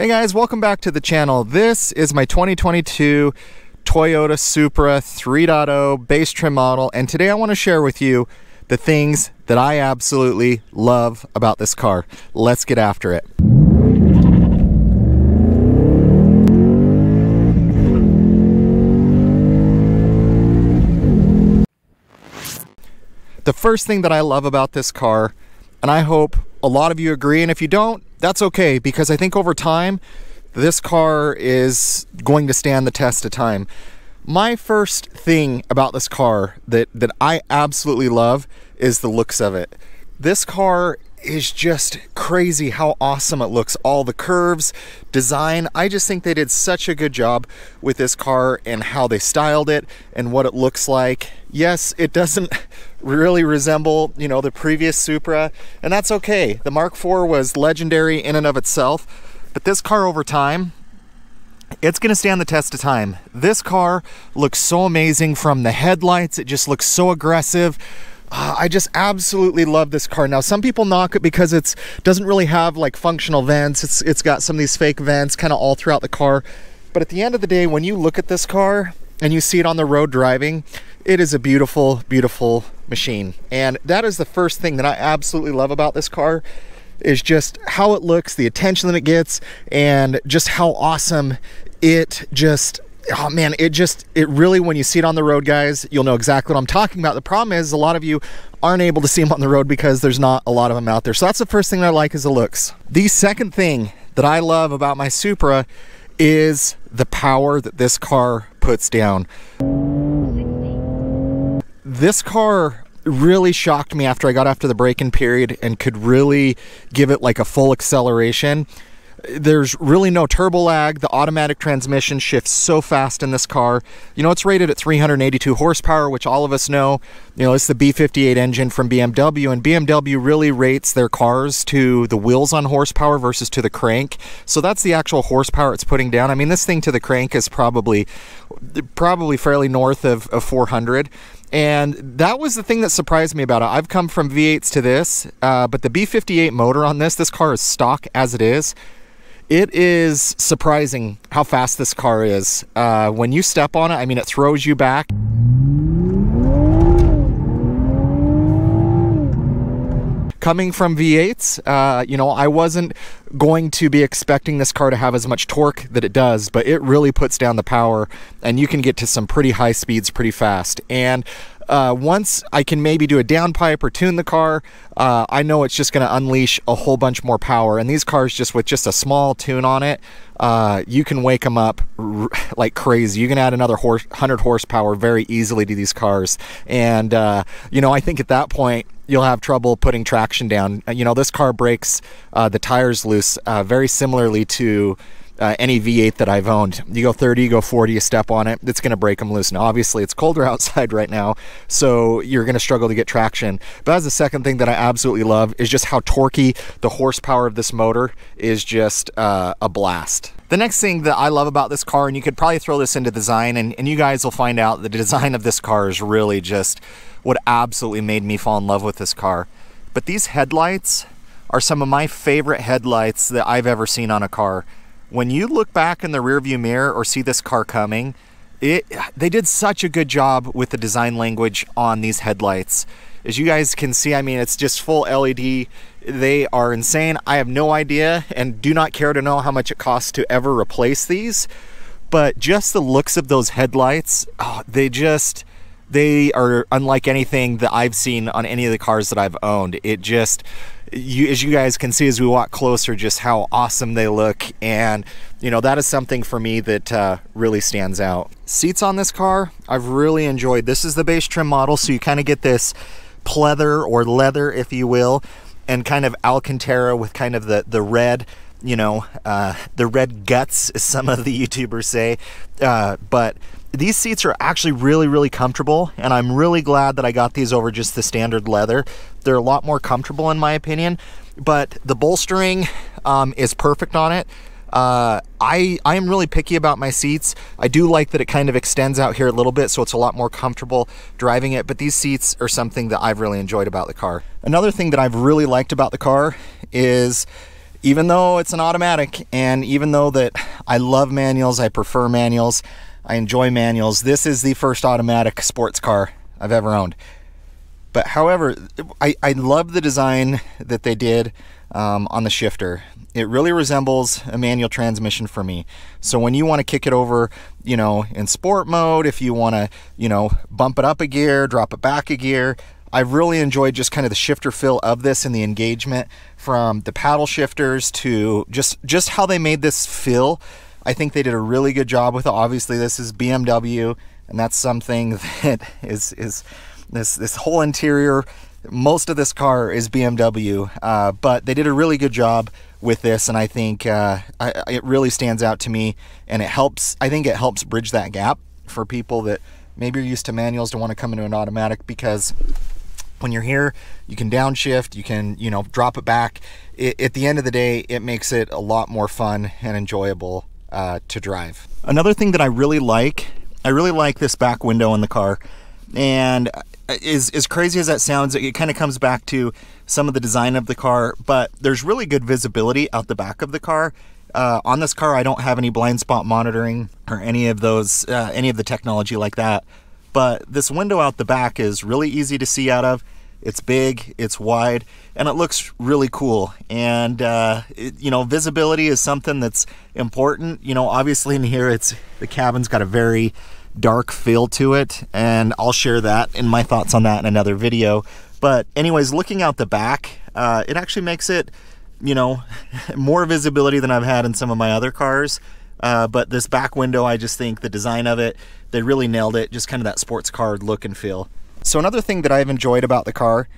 Hey guys, welcome back to the channel. This is my 2022 Toyota Supra 3.0 base trim model, and today I want to share with you the things that I absolutely love about this car. Let's get after it. The first thing that I love about this car, and I hope a lot of you agree, and if you don't, that's okay, because I think over time, this car is going to stand the test of time. My first thing about this car that I absolutely love is the looks of it. This car is just crazy how awesome it looks. All the curves, design, I just think they did such a good job with this car and how they styled it and what it looks like. Yes, it doesn't really resemble, you know, the previous Supra, and that's okay. The Mark IV was legendary in and of itself, but this car over time, it's gonna stand the test of time. This car looks so amazing from the headlights. It just looks so aggressive. I just absolutely love this car. Now, some people knock it because it doesn't really have like functional vents. It's got some of these fake vents kind of all throughout the car. But at the end of the day, when you look at this car and you see it on the road driving, it is a beautiful, beautiful machine. And that is the first thing that I absolutely love about this car, is just how it looks, the attention that it gets, and just how awesome it just, oh man, it really, when you see it on the road, guys, you'll know exactly what I'm talking about. The problem is a lot of you aren't able to see them on the road because there's not a lot of them out there. So that's the first thing that I like, is the looks. The second thing that I love about my Supra is the power that this car puts down. This car really shocked me after I got after the braking period and could really give it like a full acceleration. There's really no turbo lag. The automatic transmission shifts so fast in this car. You know, it's rated at 382 horsepower, which all of us know, you know, it's the B58 engine from BMW, and BMW really rates their cars to the wheels on horsepower versus to the crank. So that's the actual horsepower it's putting down. I mean, this thing to the crank is probably fairly north of 400. And that was the thing that surprised me about it. I've come from V8s to this, but the B58 motor on this car is stock as it is. It is surprising how fast this car is. When you step on it, I mean, it throws you back. Coming from V8s, you know, I wasn't going to be expecting this car to have as much torque that it does, but it really puts down the power, and you can get to some pretty high speeds pretty fast. And once I can maybe do a downpipe or tune the car, I know it's just going to unleash a whole bunch more power. And these cars, just with just a small tune on it, you can wake them up like crazy. You can add another 100 horsepower very easily to these cars. And, you know, I think at that point, you'll have trouble putting traction down. You know, this car breaks the tires loose very similarly to any V8 that I've owned. You go 30, you go 40, you step on it, it's going to break them loose. Now, obviously, it's colder outside right now, so you're going to struggle to get traction. But that's the second thing that I absolutely love, is just how torquey the horsepower of this motor is. Just a blast. The next thing that I love about this car, and you could probably throw this into design, and you guys will find out the design of this car is really just what absolutely made me fall in love with this car. But these headlights are some of my favorite headlights that I've ever seen on a car. When you look back in the rearview mirror or see this car coming, they did such a good job with the design language on these headlights. As you guys can see, I mean, it's just full LED. They are insane. I have no idea and do not care to know how much it costs to ever replace these, but just the looks of those headlights, oh, they are unlike anything that I've seen on any of the cars that I've owned. It just, as you guys can see as we walk closer, just how awesome they look. And, you know, that is something for me that really stands out. Seats on this car, I've really enjoyed. This is the base trim model, so you kind of get this pleather or leather, if you will, and kind of Alcantara with kind of the red, you know, the red guts, as some of the YouTubers say. But these seats are actually really, really comfortable, and I'm really glad that I got these over just the standard leather. They're a lot more comfortable in my opinion, but the bolstering is perfect on it. I am really picky about my seats. I do like that it kind of extends out here a little bit, so it's a lot more comfortable driving it, but these seats are something that I've really enjoyed about the car. Another thing that I've really liked about the car is even though it's an automatic, and even though that I love manuals, I prefer manuals, I enjoy manuals, this is the first automatic sports car I've ever owned. But however, I love the design that they did on the shifter. It really resembles a manual transmission for me. So when you want to kick it over, you know, in sport mode, if you want to, you know, bump it up a gear, drop it back a gear, I've really enjoyed just kind of the shifter feel of this and the engagement from the paddle shifters to just how they made this feel. I think they did a really good job with it. Obviously, this is BMW, and that's something that is this whole interior, most of this car is BMW, but they did a really good job with this, and I think it really stands out to me, and it helps. I think it helps bridge that gap for people that maybe are used to manuals, don't want to come into an automatic, because when you're here, you can downshift, you can, you know, drop it back. At the end of the day, it makes it a lot more fun and enjoyable to drive. Another thing that I really like this back window in the car, and as crazy as that sounds, it kind of comes back to some of the design of the car, but there's really good visibility out the back of the car. On this car, I don't have any blind spot monitoring or any of those, any of the technology like that. But this window out the back is really easy to see out of. It's big, it's wide, and it looks really cool. And you know, visibility is something that's important. You know, obviously in here, the cabin's got a very dark feel to it, and I'll share that in my thoughts on that in another video. But anyways, looking out the back, it actually makes it, you know, more visibility than I've had in some of my other cars. But this back window, I just think the design of it, they really nailed it, just kind of that sports car look and feel. So another thing that I've enjoyed about the car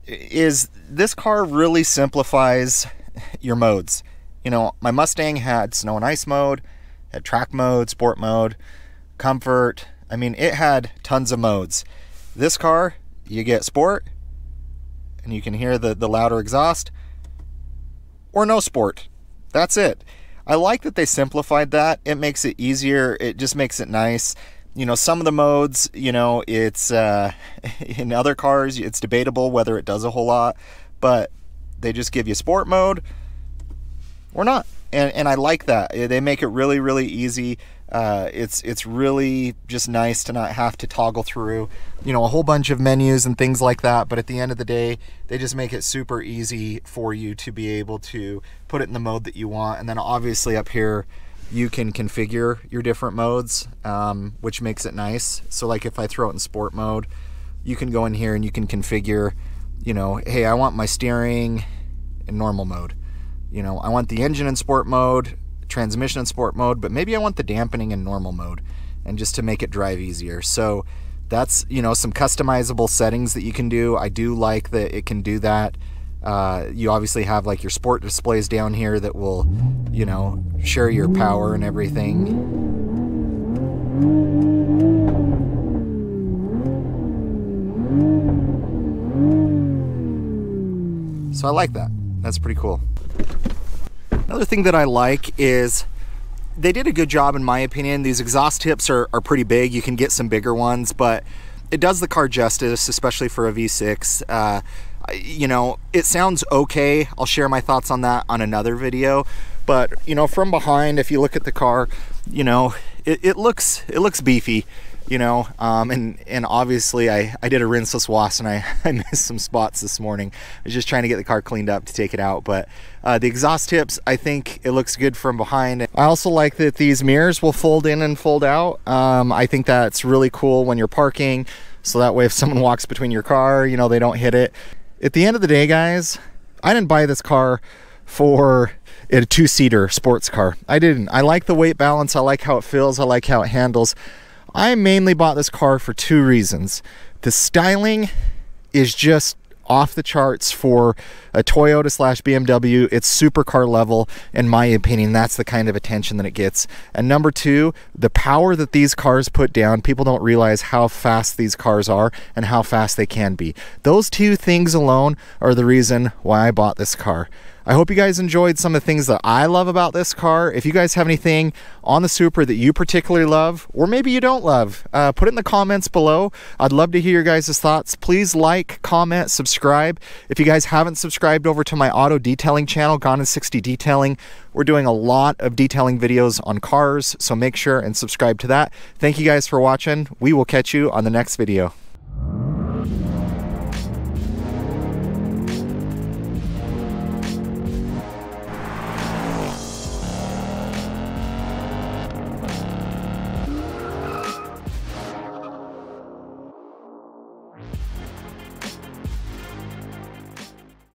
is this car really simplifies your modes. You know, my Mustang had snow and ice mode, had track mode, sport mode, comfort. I mean, it had tons of modes. This car, you get sport, and you can hear the louder exhaust, or no sport. That's it. I like that they simplified that. It makes it easier. It just makes it nice. You know, some of the modes, you know, it's in other cars, it's debatable whether it does a whole lot, but they just give you sport mode or not. And I like that. They make it really, really easy. It's really just nice to not have to toggle through, you know, a whole bunch of menus and things like that. But at the end of the day, they just make it super easy for you to be able to put it in the mode that you want. And then obviously up here, you can configure your different modes, which makes it nice. So like if I throw it in sport mode, you can go in here and you can configure, you know, hey, I want my steering in normal mode. You know, I want the engine in sport mode, transmission in sport mode, but maybe I want the dampening in normal mode, and just to make it drive easier. So that's, you know, some customizable settings that you can do. I do like that it can do that. You obviously have like your sport displays down here that will, you know, share your power and everything. So I like that. That's pretty cool. Another thing that I like is they did a good job, in my opinion. These exhaust tips are pretty big. You can get some bigger ones, but it does the car justice, especially for a V6. You know, it sounds okay. I'll share my thoughts on that on another video. But, you know, from behind, if you look at the car, you know, it looks beefy. You know, and obviously I did a rinseless wash, and I missed some spots this morning. I was just trying to get the car cleaned up to take it out. But the exhaust tips, I think it looks good from behind. I also like that these mirrors will fold in and fold out. I think that's really cool when you're parking, so that way if someone walks between your car, you know, they don't hit it. At the end of the day, guys, I didn't buy this car for a two-seater sports car. I didn't. I like the weight balance. I like how it feels. I like how it handles. I mainly bought this car for two reasons. The styling is just off the charts for a Toyota / BMW. It's supercar level, in my opinion. That's the kind of attention that it gets. And number two, the power that these cars put down. People don't realize how fast these cars are and how fast they can be. Those two things alone are the reason why I bought this car. I hope you guys enjoyed some of the things that I love about this car. If you guys have anything on the Supra that you particularly love, or maybe you don't love, put it in the comments below. I'd love to hear your guys' thoughts. Please like, comment, subscribe. If you guys haven't subscribed over to my auto detailing channel, Gone in 60 Detailing, we're doing a lot of detailing videos on cars, so make sure and subscribe to that. Thank you guys for watching. We will catch you on the next video.